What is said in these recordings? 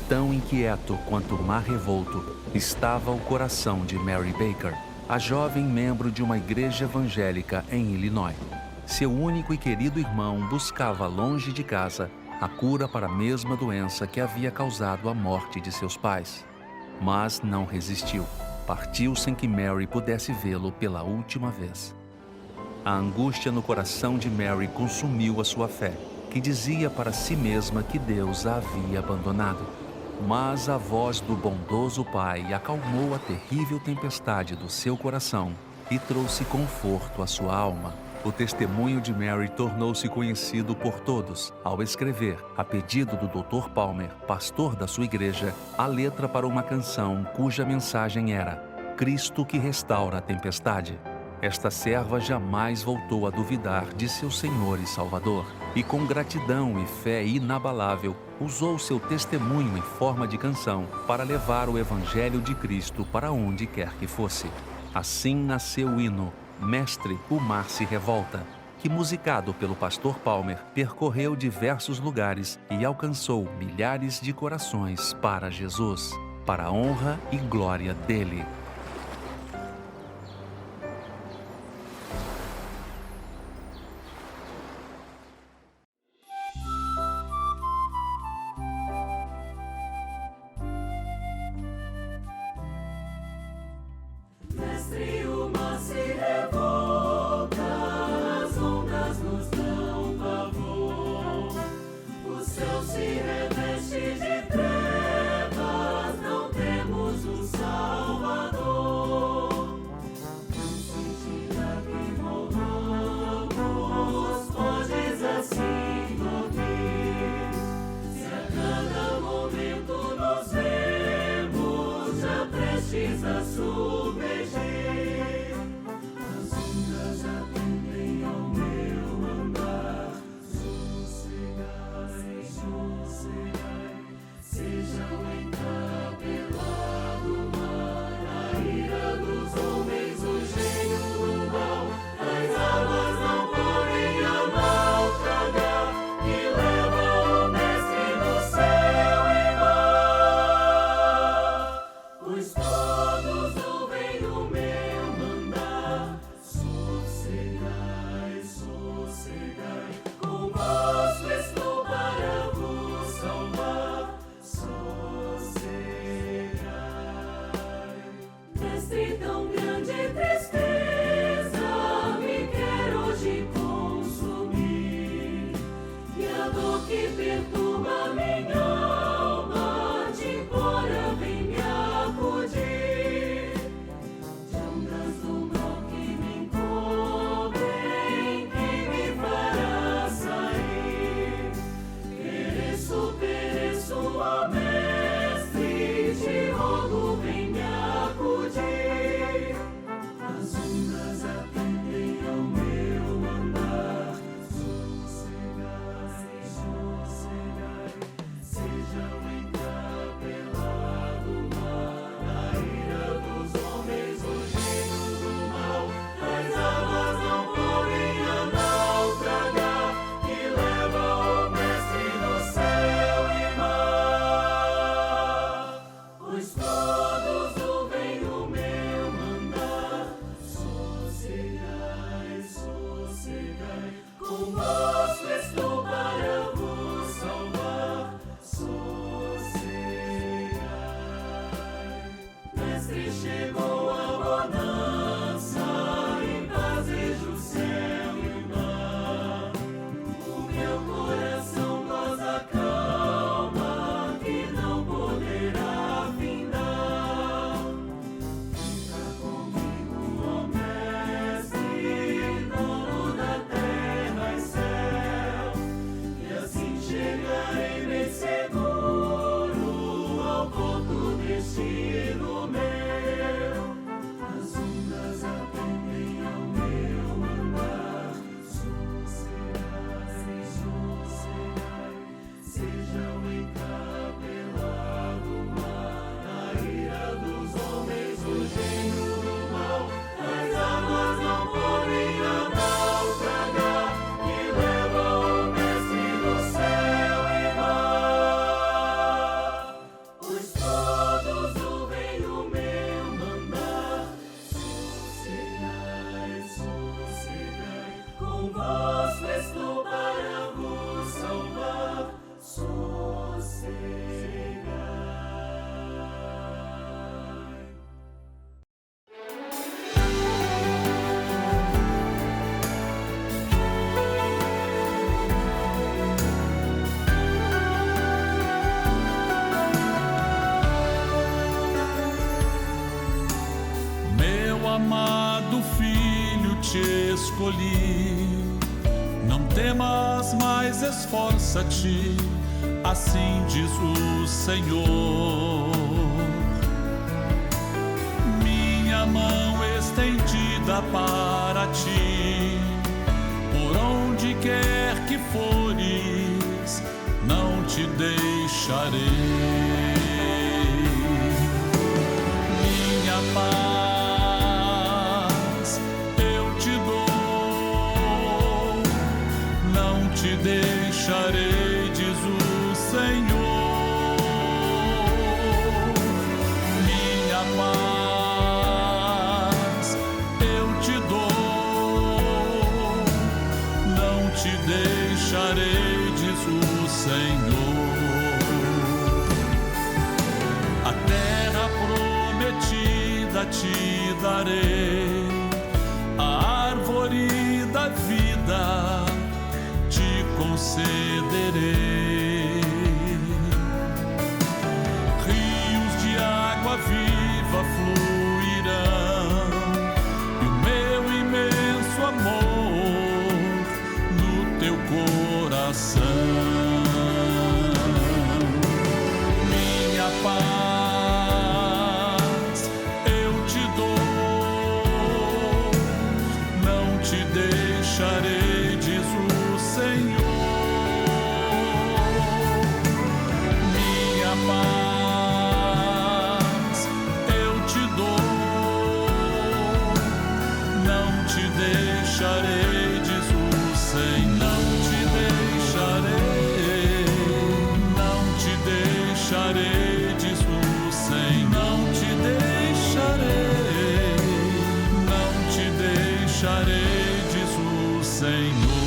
Tão inquieto quanto o mar revolto estava o coração de Mary Baker, a jovem membro de uma igreja evangélica em Illinois. Seu único e querido irmão buscava longe de casa a cura para a mesma doença que havia causado a morte de seus pais. Mas não resistiu. Partiu sem que Mary pudesse vê-lo pela última vez. A angústia no coração de Mary consumiu a sua fé, que dizia para si mesma que Deus a havia abandonado. Mas a voz do bondoso Pai acalmou a terrível tempestade do seu coração e trouxe conforto à sua alma. O testemunho de Mary tornou-se conhecido por todos ao escrever, a pedido do Dr. Palmer, pastor da sua igreja, a letra para uma canção cuja mensagem era Cristo que restaura a tempestade. Esta serva jamais voltou a duvidar de seu Senhor e Salvador, e com gratidão e fé inabalável, usou seu testemunho em forma de canção para levar o Evangelho de Cristo para onde quer que fosse. Assim nasceu o hino Mestre, o Mar se Revolta, que, musicado pelo pastor Palmer, percorreu diversos lugares e alcançou milhares de corações para Jesus, para a honra e glória dele. Mestre, o mar se revolta, as ondas nos dão pavor. O céu se reveste de trevas, não temos um Salvador. Não se tira que morramos, podes assim dormir. Se a cada momento nos vemos, já prestes a submergir. As ondas atendem ao meu andar. Sossegai, sossegai, sejam encapelado o mar, a ira dos homens, o gênio do mal. As águas não podem a naufragar, que leva o mestre do céu e mar. Pois todos ouvem o meu mandar. Sossegai, sossegai, convosco estou para vos salvar. Sossegai. Mestre, tão grande tristeza me quer hoje consumir, e a dor que perturba minha alma de embora vem me acudir. De ondas do mal que me encobrem, quem me fará sair? Pereço, ó mestre, te rogo, vem me acudir. As ondas atendem ao meu andar. Sossegai, sossegai, sejam encapelado o mar, a ira dos homens, o gênio do mal. As águas não podem a naufragar, que leva o mestre do céu e mar. escolhi. Não temas, mas esforça-te, assim diz o Senhor. Minha mão estendida para ti, por onde quer que fores, não te deixarei. Minha paz eu te dou, não te deixarei, diz o Senhor. Minha paz eu te dou, não te deixarei, diz o Senhor. A terra prometida te darei, a árvore da vida te concederei. Rios de água viva fluirão, e o meu imenso amor no teu coração. Minha paz eu te dou, não te deixarei, diz o Senhor. Minha paz eu te dou, não te deixarei, diz o Senhor. Não te deixarei, não te deixarei, diz o Senhor. Não te deixarei, não te deixarei, diz o Senhor.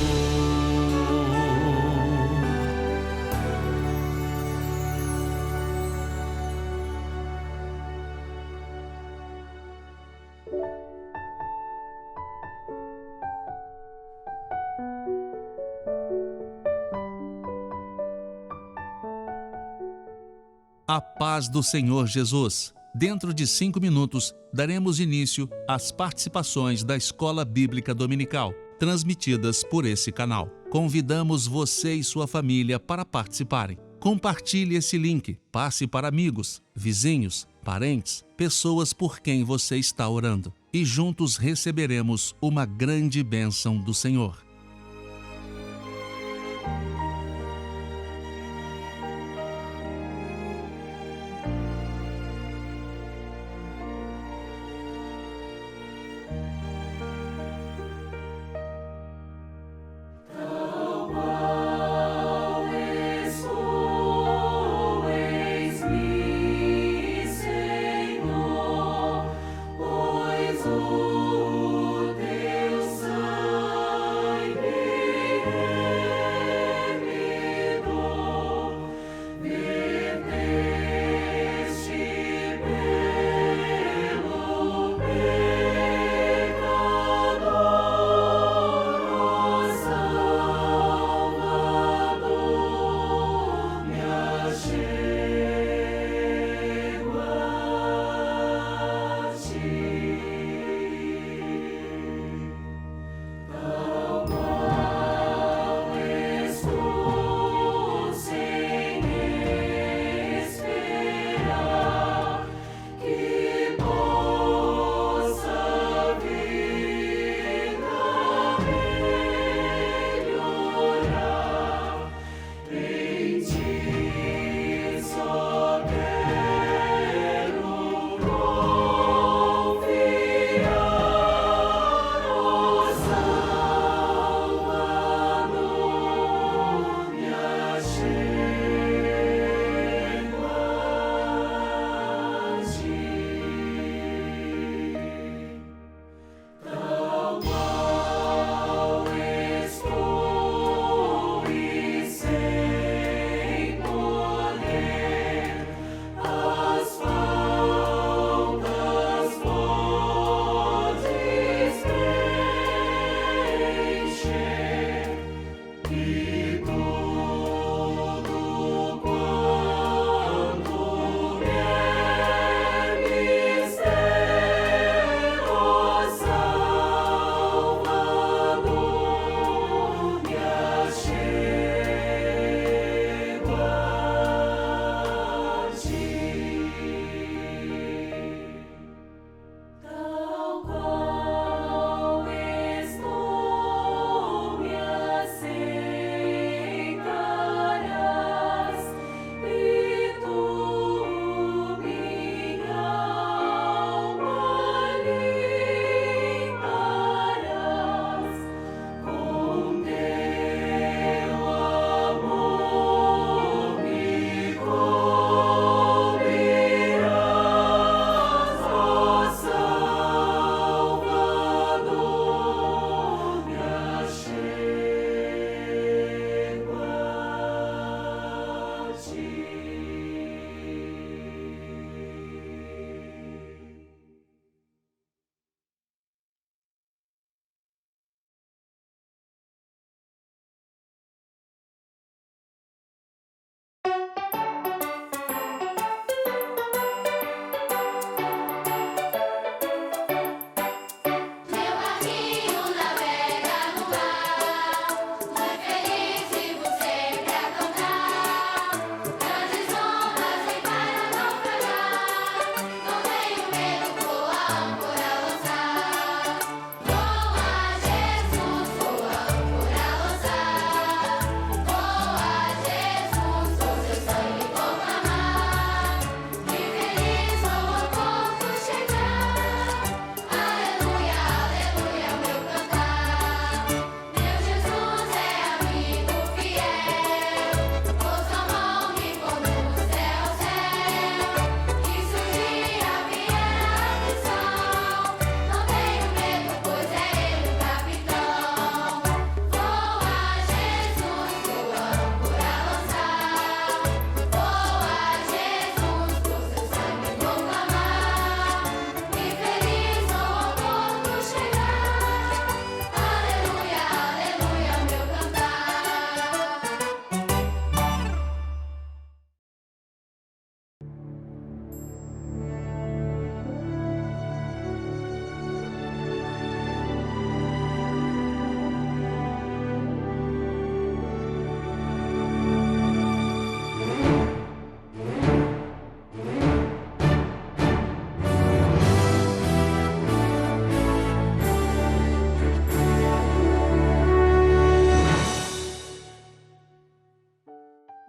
A paz do Senhor Jesus. Dentro de 5 minutos, daremos início às participações da Escola Bíblica Dominical, transmitidas por esse canal. Convidamos você e sua família para participarem. Compartilhe esse link, passe para amigos, vizinhos, parentes, pessoas por quem você está orando. E juntos receberemos uma grande bênção do Senhor. Pois o teu sangue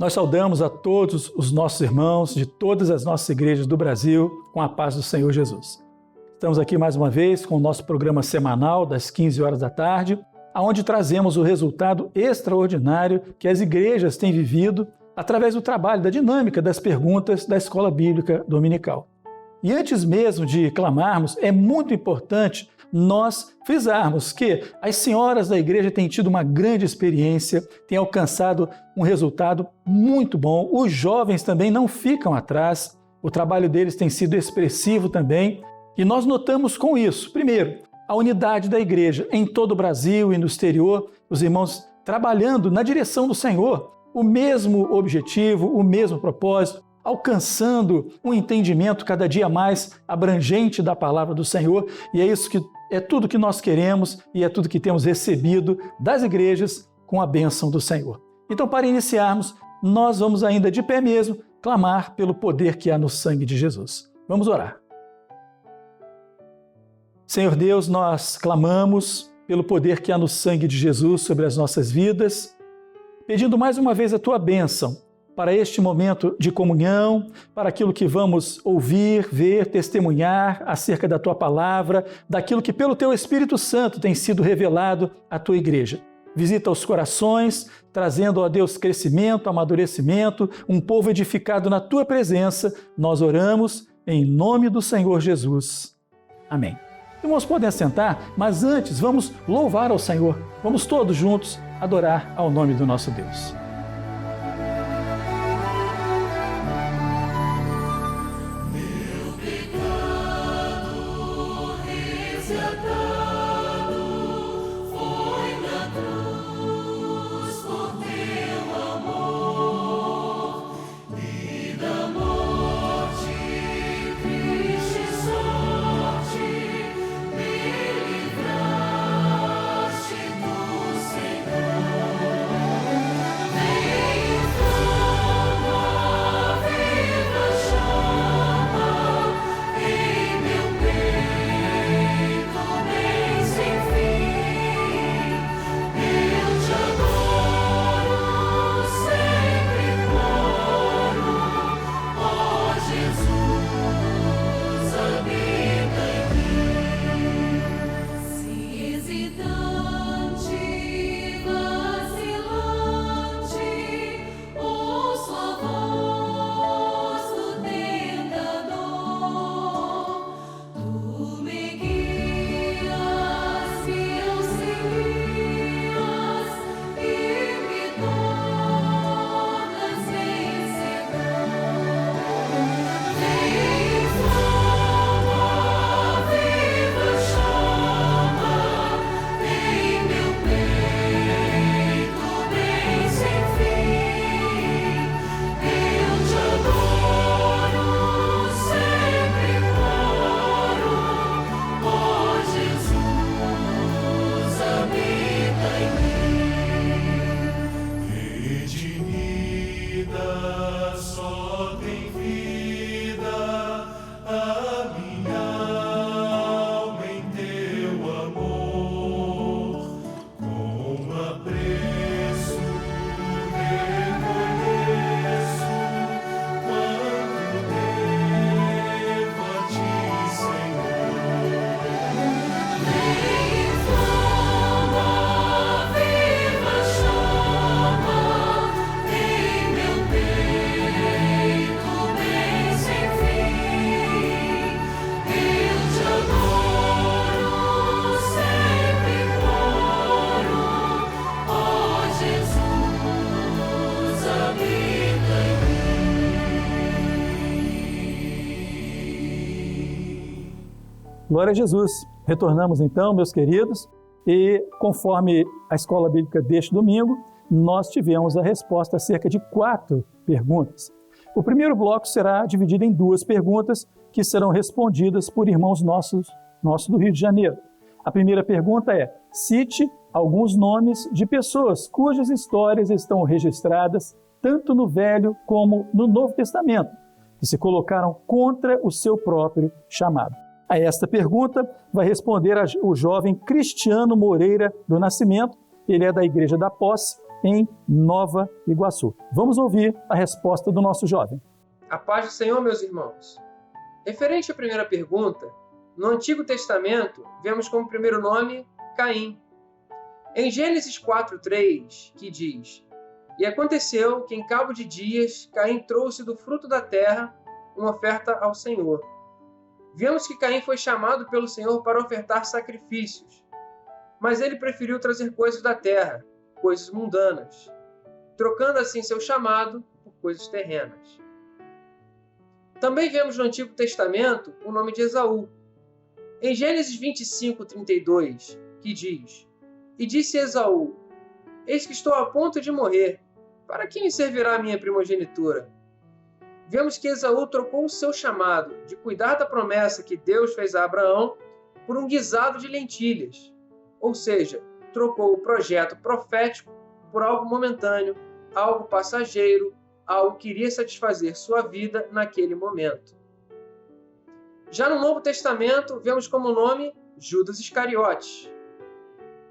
Nós saudamos a todos os nossos irmãos de todas as nossas igrejas do Brasil com a paz do Senhor Jesus. Estamos aqui mais uma vez com o nosso programa semanal das 15 horas da tarde, onde trazemos o resultado extraordinário que as igrejas têm vivido através do trabalho, da dinâmica das perguntas da Escola Bíblica Dominical. E antes mesmo de clamarmos, é muito importante nós frisarmos que as senhoras da igreja têm tido uma grande experiência, têm alcançado um resultado muito bom. Os jovens também não ficam atrás, o trabalho deles tem sido expressivo também. E nós notamos com isso, primeiro, a unidade da igreja em todo o Brasil e no exterior, os irmãos trabalhando na direção do Senhor, o mesmo objetivo, o mesmo propósito, alcançando um entendimento cada dia mais abrangente da palavra do Senhor, e é tudo que nós queremos e é tudo que temos recebido das igrejas com a bênção do Senhor. Então, para iniciarmos, nós vamos ainda de pé mesmo clamar pelo poder que há no sangue de Jesus. Vamos orar. Senhor Deus, nós clamamos pelo poder que há no sangue de Jesus sobre as nossas vidas, pedindo mais uma vez a Tua bênção para este momento de comunhão, para aquilo que vamos ouvir, ver, testemunhar acerca da Tua palavra, daquilo que pelo Teu Espírito Santo tem sido revelado à Tua igreja. Visita os corações, trazendo, ó Deus, crescimento, amadurecimento, um povo edificado na Tua presença. Nós oramos em nome do Senhor Jesus. Amém. Irmãos, podem assentar, mas antes vamos louvar ao Senhor. Vamos todos juntos adorar ao nome do nosso Deus. Glória a Jesus. Retornamos então, meus queridos, e conforme a Escola Bíblica deste domingo, nós tivemos a resposta acerca de 4 perguntas. O primeiro bloco será dividido em 2 perguntas que serão respondidas por irmãos nossos do Rio de Janeiro. A primeira pergunta é: cite alguns nomes de pessoas cujas histórias estão registradas tanto no Velho como no Novo Testamento, que se colocaram contra o seu próprio chamado. A esta pergunta vai responder o jovem Cristiano Moreira do Nascimento. Ele é da Igreja da Posse em Nova Iguaçu. Vamos ouvir a resposta do nosso jovem. A paz do Senhor, meus irmãos. Referente à primeira pergunta, no Antigo Testamento, vemos como primeiro nome Caim. Em Gênesis 4:3, que diz: E aconteceu que em cabo de dias, Caim trouxe do fruto da terra uma oferta ao Senhor. Vemos que Caim foi chamado pelo Senhor para ofertar sacrifícios, mas ele preferiu trazer coisas da terra, coisas mundanas, trocando assim seu chamado por coisas terrenas. Também vemos no Antigo Testamento o nome de Esaú. Em Gênesis 25:32, que diz: E disse Esaú: Eis que estou a ponto de morrer, para que me servirá a minha primogenitura? Vemos que Esaú trocou o seu chamado de cuidar da promessa que Deus fez a Abraão por um guisado de lentilhas, ou seja, trocou o projeto profético por algo momentâneo, algo passageiro, algo que iria satisfazer sua vida naquele momento. Já no Novo Testamento, vemos como nome Judas Iscariotes,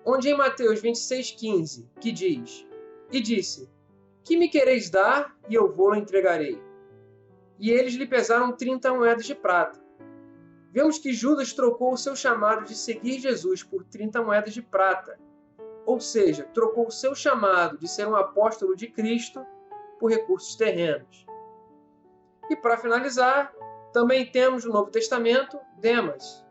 onde em Mateus 26:15, que diz: E disse: Que me quereis dar, e eu vou-lo entregarei. E eles lhe pesaram 30 moedas de prata. Vemos que Judas trocou o seu chamado de seguir Jesus por 30 moedas de prata, ou seja, trocou o seu chamado de ser um apóstolo de Cristo por recursos terrenos. E para finalizar, também temos no Novo Testamento Demas,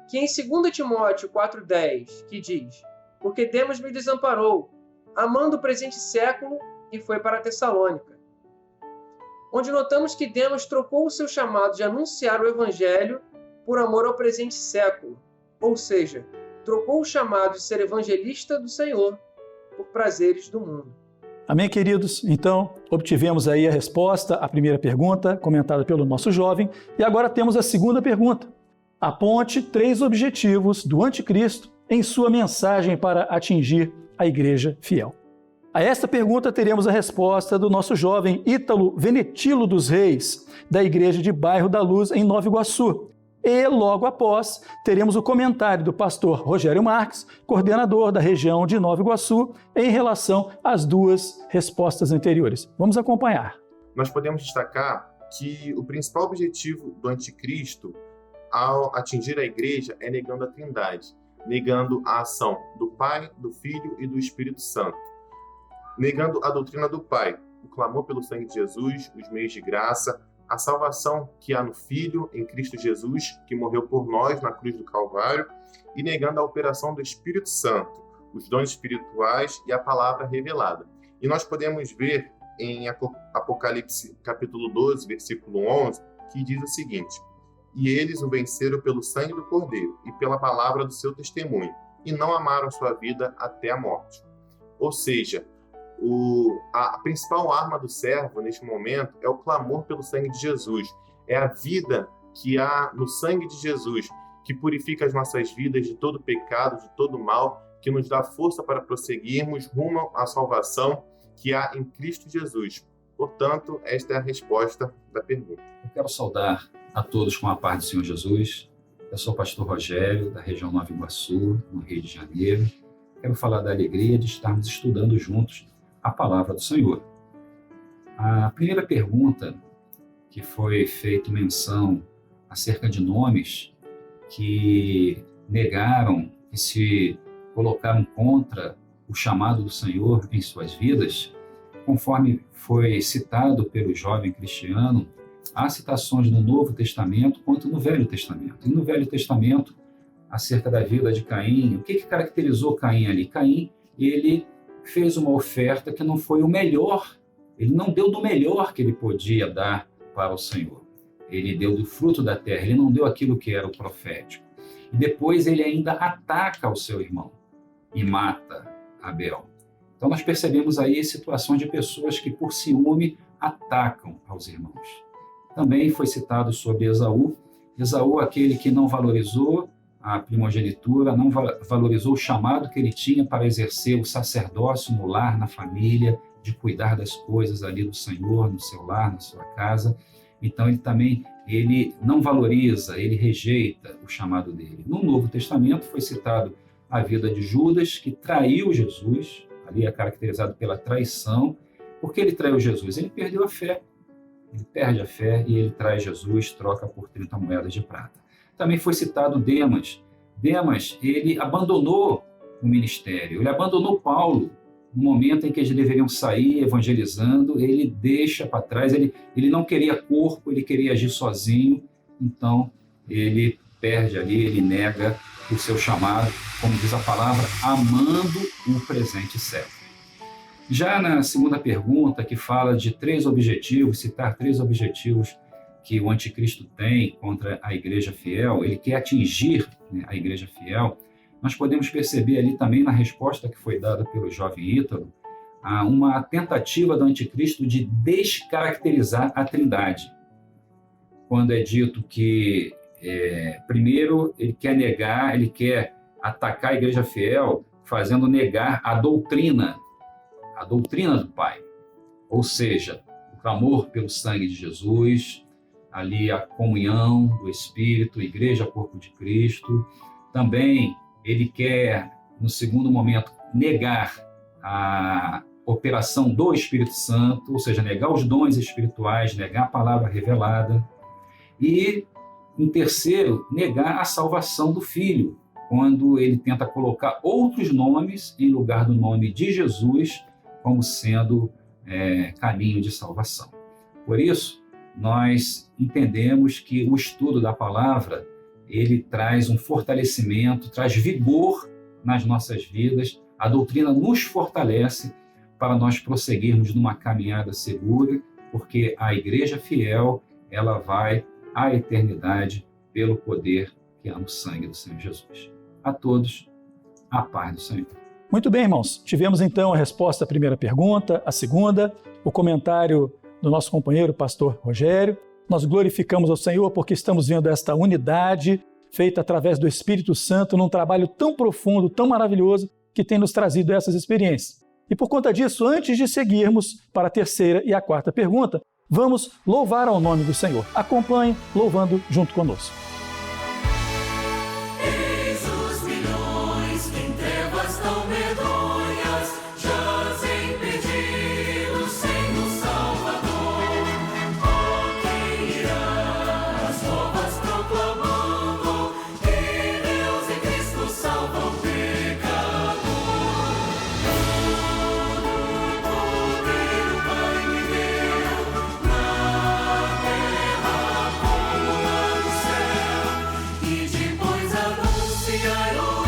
que em 2 Timóteo 4:10, que diz: Porque Demas me desamparou, amando o presente século, e foi para Tessalônica. Onde notamos que Demas trocou o seu chamado de anunciar o Evangelho por amor ao presente século, ou seja, trocou o chamado de ser evangelista do Senhor por prazeres do mundo. Amém, queridos? Então, obtivemos aí a resposta à primeira pergunta, comentada pelo nosso jovem, e agora temos a segunda pergunta. Aponte 3 objetivos do anticristo em sua mensagem para atingir a igreja fiel. A esta pergunta teremos a resposta do nosso jovem Ítalo Venetilo dos Reis, da Igreja de Bairro da Luz, em Nova Iguaçu. E logo após, teremos o comentário do pastor Rogério Marques, coordenador da região de Nova Iguaçu, em relação às 2 respostas anteriores. Vamos acompanhar. Nós podemos destacar que o principal objetivo do anticristo ao atingir a igreja é negando a Trindade, negando a ação do Pai, do Filho e do Espírito Santo, negando a doutrina do Pai, o clamor pelo sangue de Jesus, os meios de graça, a salvação que há no Filho, em Cristo Jesus, que morreu por nós na cruz do Calvário, e negando a operação do Espírito Santo, os dons espirituais e a palavra revelada. E nós podemos ver em Apocalipse capítulo 12, versículo 11, que diz o seguinte: E eles o venceram pelo sangue do Cordeiro e pela palavra do seu testemunho, e não amaram a sua vida até a morte. Ou seja, a principal arma do servo neste momento é o clamor pelo sangue de Jesus. É a vida que há no sangue de Jesus, que purifica as nossas vidas de todo pecado, de todo mal, que nos dá força para prosseguirmos rumo à salvação que há em Cristo Jesus. Portanto, esta é a resposta da pergunta. Eu quero saudar a todos com a paz do Senhor Jesus. Eu sou o pastor Rogério, da região Nova Iguaçu, no Rio de Janeiro. Quero falar da alegria de estarmos estudando juntos a palavra do Senhor. A primeira pergunta que foi feita menção acerca de nomes que negaram e se colocaram contra o chamado do Senhor em suas vidas, conforme foi citado pelo jovem cristiano, há citações no Novo Testamento quanto no Velho Testamento. E no Velho Testamento, acerca da vida de Caim, o que caracterizou Caim ali? Caim, ele fez uma oferta que não foi o melhor, ele não deu do melhor que ele podia dar para o Senhor. Ele deu do fruto da terra, ele não deu aquilo que era o profético. E depois ele ainda ataca o seu irmão e mata Abel. Então nós percebemos aí situações de pessoas que por ciúme atacam aos irmãos. Também foi citado sobre Esaú. Esaú, aquele que não valorizou a primogenitura, não valorizou o chamado que ele tinha para exercer o sacerdócio no lar, na família, de cuidar das coisas ali do Senhor, no seu lar, na sua casa. Então ele não valoriza, ele rejeita o chamado dele. No Novo Testamento foi citado a vida de Judas, que traiu Jesus, ali é caracterizado pela traição. Por que ele traiu Jesus? Ele perdeu a fé. Ele perde a fé e ele traz Jesus, troca por 30 moedas de prata. Também foi citado Demas. Demas, ele abandonou o ministério, ele abandonou Paulo. No momento em que eles deveriam sair evangelizando, ele deixa para trás, ele não queria corpo, ele queria agir sozinho, então ele perde ali, ele nega o seu chamado, como diz a palavra, amando o presente século. Já na segunda pergunta, que fala de 3 objetivos, citar 3 objetivos que o anticristo tem contra a igreja fiel, ele quer atingir, né, a igreja fiel, nós podemos perceber ali também na resposta que foi dada pelo jovem Ítalo, uma tentativa do anticristo de descaracterizar a Trindade. Quando é dito que, primeiro, ele quer negar, ele quer atacar a igreja fiel, fazendo negar a doutrina do Pai. Ou seja, o clamor pelo sangue de Jesus, ali a comunhão do Espírito, igreja, corpo de Cristo. Também ele quer, no segundo momento, negar a operação do Espírito Santo, ou seja, negar os dons espirituais, negar a palavra revelada. E, em terceiro, negar a salvação do Filho, quando ele tenta colocar outros nomes em lugar do nome de Jesus, como sendo caminho de salvação. Por isso, nós entendemos que o estudo da palavra, ele traz um fortalecimento, traz vigor nas nossas vidas. A doutrina nos fortalece para nós prosseguirmos numa caminhada segura, porque a igreja fiel, ela vai à eternidade pelo poder que há no sangue do Senhor Jesus. A todos, a paz do Senhor. Muito bem, irmãos. Tivemos então a resposta à primeira pergunta, a segunda, o comentário do nosso companheiro, pastor Rogério. Nós glorificamos ao Senhor porque estamos vendo esta unidade feita através do Espírito Santo num trabalho tão profundo, tão maravilhoso, que tem nos trazido essas experiências. E por conta disso, antes de seguirmos para a terceira e a quarta pergunta, vamos louvar ao nome do Senhor. Acompanhe louvando junto conosco. Eis os milhões que em trevas tão medonhas jazem perdidos sem o Salvador. Oh, quem irá as novas proclamando que Deus em Cristo salva o pecador. Todo poder o Pai me deu na terra como lá no céu, e depois anunciar o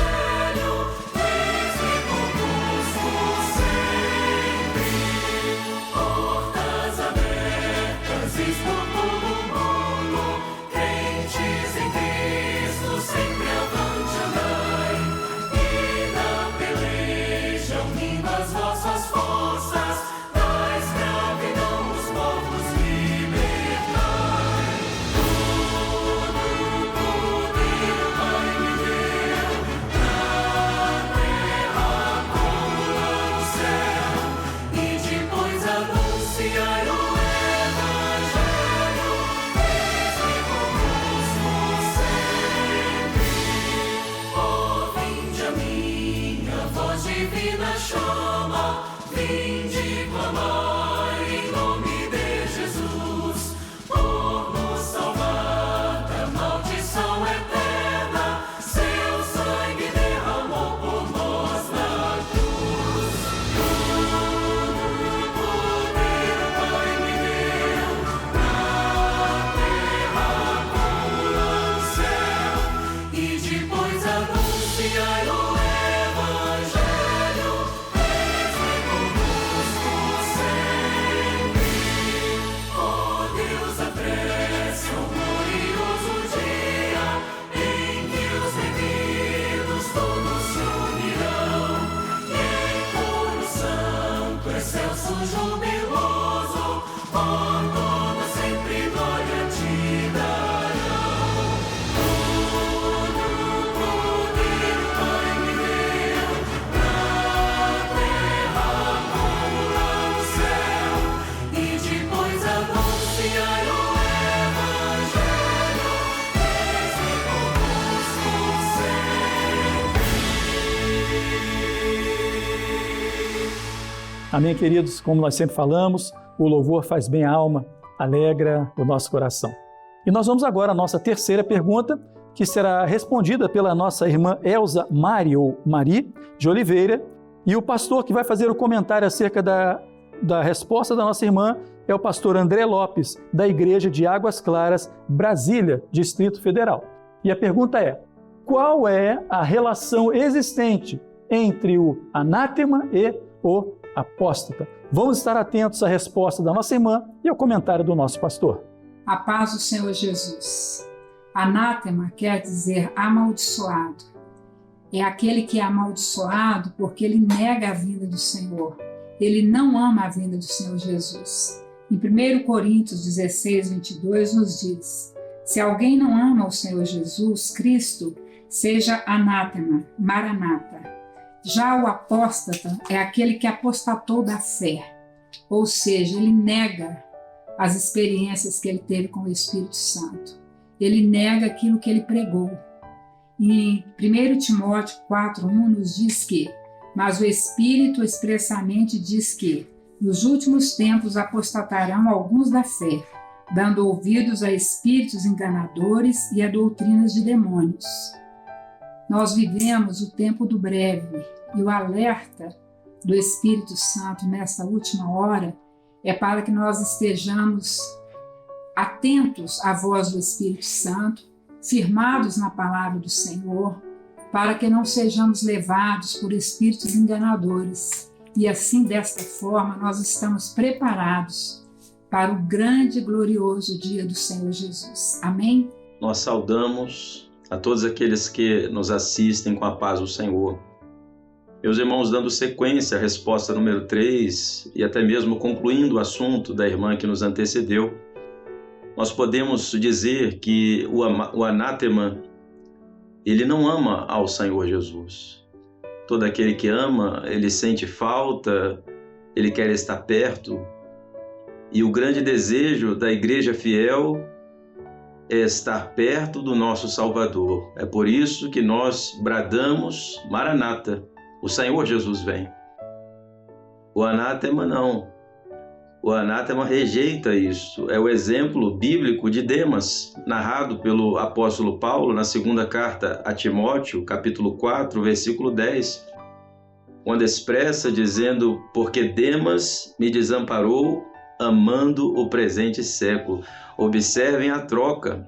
Evangelho, desde conosco sempre. Portas abertas, por todo o mundo, crentes em Cristo, sempre avante andai, e na peleja unindo as vossas forças, da escravidão os povos libertai. Todo poder o Pai me deu, na terra como lá no céu, e depois anunciar o Evangelho, Amém, queridos? Como nós sempre falamos, o louvor faz bem à alma, alegra o nosso coração. E nós vamos agora à nossa terceira pergunta, que será respondida pela nossa irmã Elza Mari, ou Mari, de Oliveira. E o pastor que vai fazer o comentário acerca da resposta da nossa irmã é o pastor André Lopes, da Igreja de Águas Claras, Brasília, Distrito Federal. E a pergunta é: qual é a relação existente entre o anátema e o apóstata? Vamos estar atentos à resposta da nossa irmã e ao comentário do nosso pastor. A paz do Senhor Jesus. Anátema quer dizer amaldiçoado. É aquele que é amaldiçoado porque ele nega a vinda do Senhor. Ele não ama a vinda do Senhor Jesus. Em 1 Coríntios 16, 22 nos diz: se alguém não ama o Senhor Jesus Cristo, seja anátema, maranata. Já o apóstata é aquele que apostatou da fé, ou seja, ele nega as experiências que ele teve com o Espírito Santo. Ele nega aquilo que ele pregou. Em 1 Timóteo 4:1 nos diz que: mas o Espírito expressamente diz que nos últimos tempos apostatarão alguns da fé, dando ouvidos a espíritos enganadores e a doutrinas de demônios. Nós vivemos o tempo do breve e o alerta do Espírito Santo nesta última hora é para que nós estejamos atentos à voz do Espírito Santo, firmados na palavra do Senhor, para que não sejamos levados por espíritos enganadores. E assim, desta forma, nós estamos preparados para o grande e glorioso dia do Senhor Jesus. Amém? Nós saudamos a todos aqueles que nos assistem com a paz do Senhor. Meus irmãos, dando sequência à resposta número 3 e até mesmo concluindo o assunto da irmã que nos antecedeu, nós podemos dizer que o anátema, ele não ama ao Senhor Jesus. Todo aquele que ama, ele sente falta, ele quer estar perto. E o grande desejo da igreja fiel é estar perto do nosso Salvador. É por isso que nós bradamos: Maranata, o Senhor Jesus vem. O anátema não. O anátema rejeita isso. É o exemplo bíblico de Demas, narrado pelo apóstolo Paulo na segunda carta a Timóteo, capítulo 4, versículo 10, quando expressa dizendo: porque Demas me desamparou, amando o presente século. Observem a troca.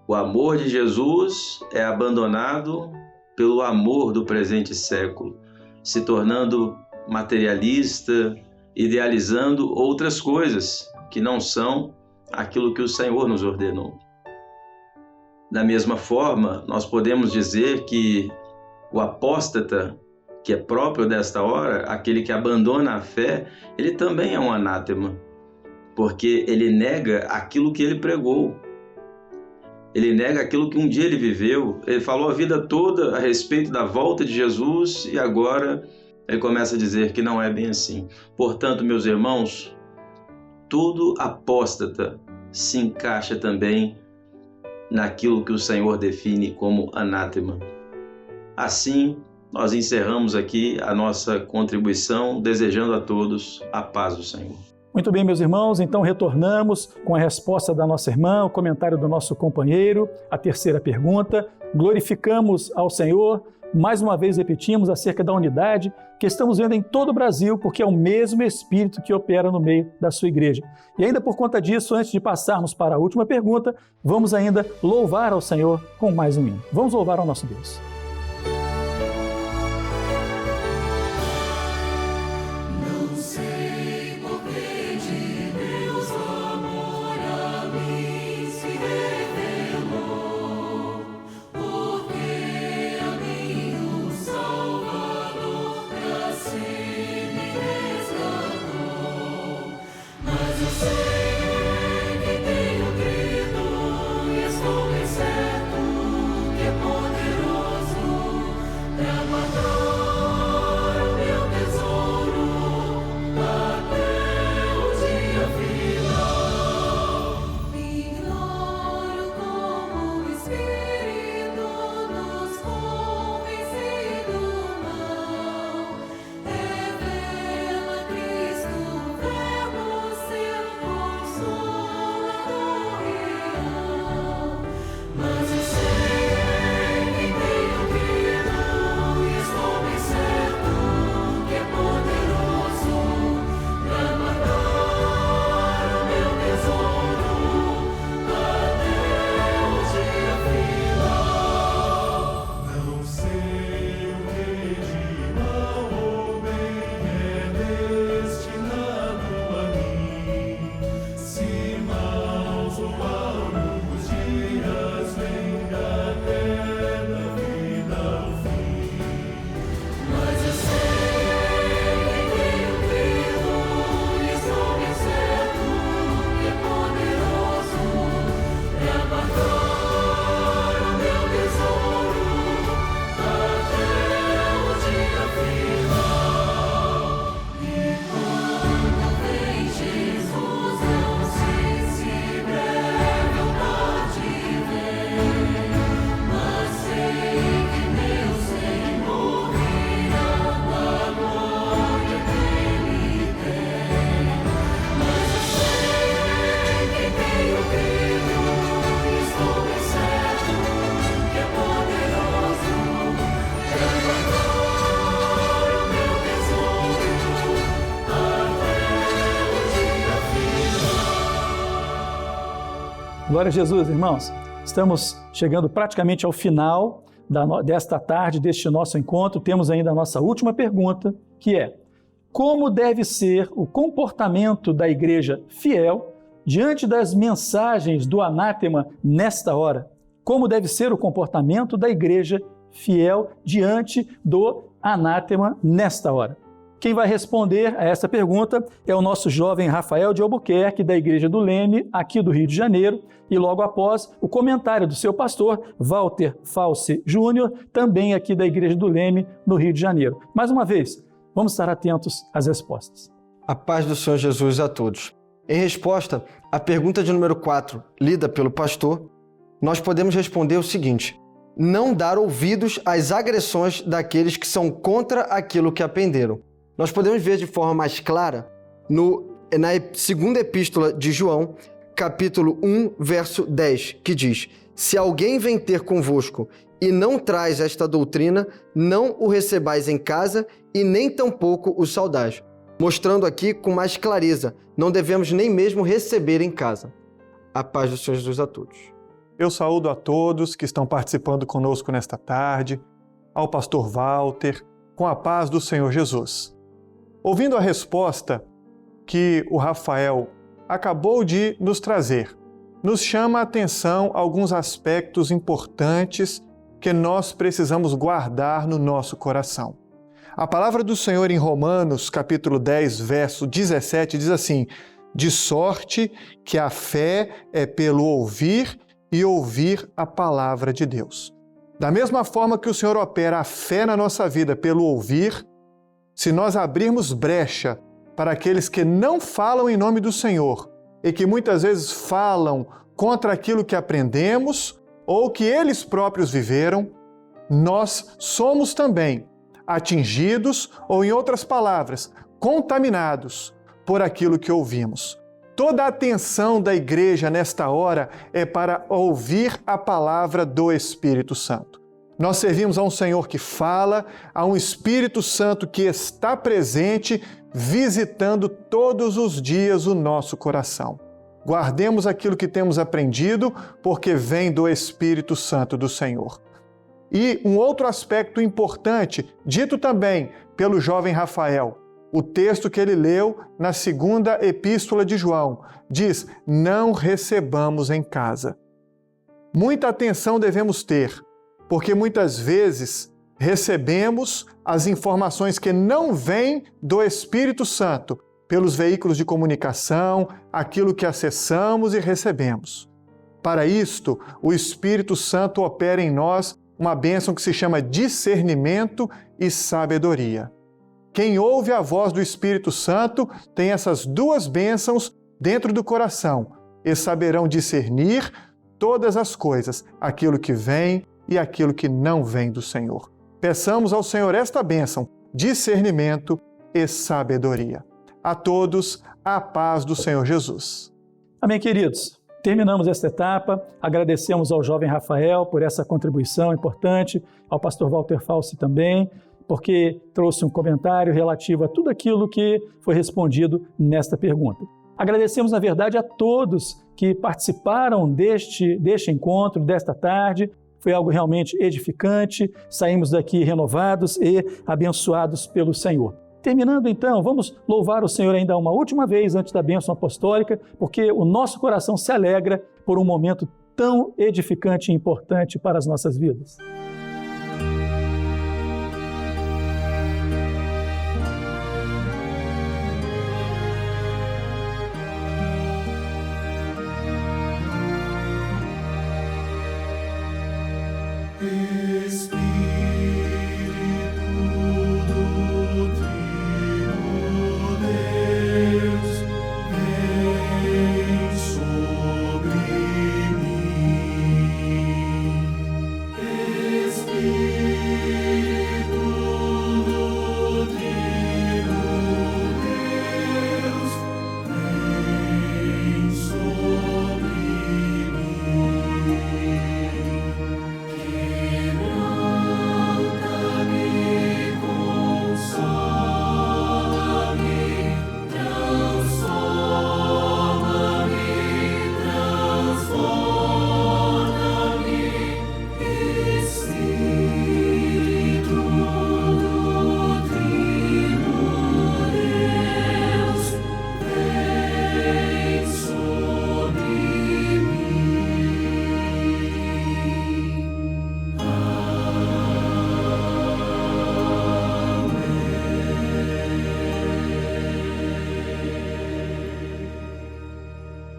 O amor de Jesus é abandonado pelo amor do presente século, se tornando materialista, idealizando outras coisas que não são aquilo que o Senhor nos ordenou. Da mesma forma, nós podemos dizer que o apóstata, que é próprio desta hora, aquele que abandona a fé, ele também é um anátema, porque ele nega aquilo que ele pregou. Ele nega aquilo que um dia ele viveu. Ele falou a vida toda a respeito da volta de Jesus e agora ele começa a dizer que não é bem assim. Portanto, meus irmãos, todo apóstata se encaixa também naquilo que o Senhor define como anátema. Assim, nós encerramos aqui a nossa contribuição, desejando a todos a paz do Senhor. Muito bem, meus irmãos, então retornamos com a resposta da nossa irmã, o comentário do nosso companheiro, a terceira pergunta. Glorificamos ao Senhor, mais uma vez repetimos acerca da unidade que estamos vendo em todo o Brasil, porque é o mesmo Espírito que opera no meio da sua igreja. E ainda por conta disso, antes de passarmos para a última pergunta, vamos ainda louvar ao Senhor com mais um hino. Vamos louvar ao nosso Deus. Certo que é poderoso. Glória a Jesus, irmãos. Estamos chegando praticamente ao final desta tarde, deste nosso encontro. Temos ainda a nossa última pergunta, que é: como deve ser o comportamento da igreja fiel diante das mensagens do anátema nesta hora? Como deve ser o comportamento da igreja fiel diante do anátema nesta hora? Quem vai responder a essa pergunta é o nosso jovem Rafael de Albuquerque, da Igreja do Leme, aqui do Rio de Janeiro, e logo após o comentário do seu pastor, Walter False Júnior, também aqui da Igreja do Leme, no Rio de Janeiro. Mais uma vez, vamos estar atentos às respostas. A paz do Senhor Jesus a todos. Em resposta à pergunta de número 4, lida pelo pastor, nós podemos responder o seguinte: não dar ouvidos às agressões daqueles que são contra aquilo que aprenderam. Nós podemos ver de forma mais clara na segunda epístola de João, capítulo 1, verso 10, que diz: se alguém vem ter convosco e não traz esta doutrina, não o recebais em casa e nem tampouco o saudais. Mostrando aqui com mais clareza, não devemos nem mesmo receber em casa. A paz do Senhor Jesus a todos. Eu saúdo a todos que estão participando conosco nesta tarde, ao pastor Walter, com a paz do Senhor Jesus. Ouvindo a resposta que o Rafael acabou de nos trazer, nos chama a atenção alguns aspectos importantes que nós precisamos guardar no nosso coração. A palavra do Senhor em Romanos, capítulo 10, verso 17, diz assim: de sorte que a fé é pelo ouvir e ouvir a palavra de Deus. Da mesma forma que o Senhor opera a fé na nossa vida pelo ouvir, se nós abrirmos brecha para aqueles que não falam em nome do Senhor e que muitas vezes falam contra aquilo que aprendemos ou que eles próprios viveram, nós somos também atingidos ou, em outras palavras, contaminados por aquilo que ouvimos. Toda a atenção da igreja nesta hora é para ouvir a palavra do Espírito Santo. Nós servimos a um Senhor que fala, a um Espírito Santo que está presente, visitando todos os dias o nosso coração. Guardemos aquilo que temos aprendido, porque vem do Espírito Santo do Senhor. E um outro aspecto importante, dito também pelo jovem Rafael, o texto que ele leu na segunda epístola de João, diz: não recebamos em casa. Muita atenção devemos ter, porque muitas vezes recebemos as informações que não vêm do Espírito Santo pelos veículos de comunicação, aquilo que acessamos e recebemos. Para isto, o Espírito Santo opera em nós uma bênção que se chama discernimento e sabedoria. Quem ouve a voz do Espírito Santo tem essas duas bênçãos dentro do coração e saberão discernir todas as coisas, aquilo que vem e aquilo que não vem do Senhor. Peçamos ao Senhor esta bênção, discernimento e sabedoria. A todos, a paz do Senhor Jesus. Amém, queridos. Terminamos esta etapa, agradecemos ao jovem Rafael por essa contribuição importante, ao pastor Walter False também, porque trouxe um comentário relativo a tudo aquilo que foi respondido nesta pergunta. Agradecemos, na verdade, a todos que participaram deste encontro, desta tarde. Foi algo realmente edificante, saímos daqui renovados e abençoados pelo Senhor. Terminando então, vamos louvar o Senhor ainda uma última vez antes da bênção apostólica, porque o nosso coração se alegra por um momento tão edificante e importante para as nossas vidas.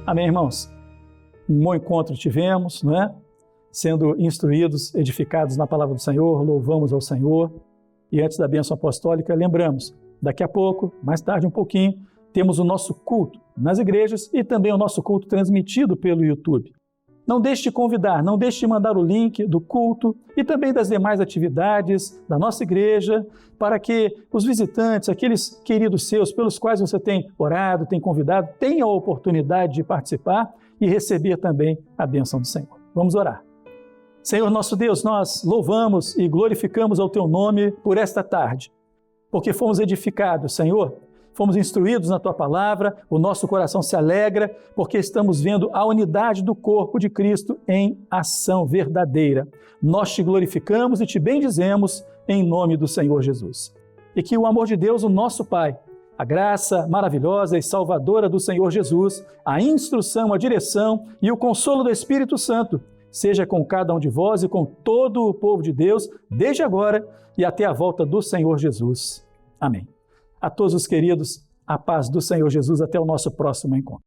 Amém, irmãos? Um bom encontro tivemos, não é? Sendo instruídos, edificados na palavra do Senhor, louvamos ao Senhor. E antes da bênção apostólica, lembramos, daqui a pouco, mais tarde um pouquinho, temos o nosso culto nas igrejas e também o nosso culto transmitido pelo YouTube. Não deixe de convidar, não deixe de mandar o link do culto e também das demais atividades da nossa igreja, para que os visitantes, aqueles queridos seus pelos quais você tem orado, tem convidado, tenham a oportunidade de participar e receber também a bênção do Senhor. Vamos orar. Senhor nosso Deus, nós louvamos e glorificamos ao Teu nome por esta tarde, porque fomos edificados, Senhor, fomos instruídos na Tua palavra, o nosso coração se alegra, porque estamos vendo a unidade do corpo de Cristo em ação verdadeira. Nós Te glorificamos e Te bendizemos em nome do Senhor Jesus. E que o amor de Deus, o nosso Pai, a graça maravilhosa e salvadora do Senhor Jesus, a instrução, a direção e o consolo do Espírito Santo seja com cada um de vós e com todo o povo de Deus, desde agora e até a volta do Senhor Jesus. Amém. A todos os queridos, a paz do Senhor Jesus, até o nosso próximo encontro.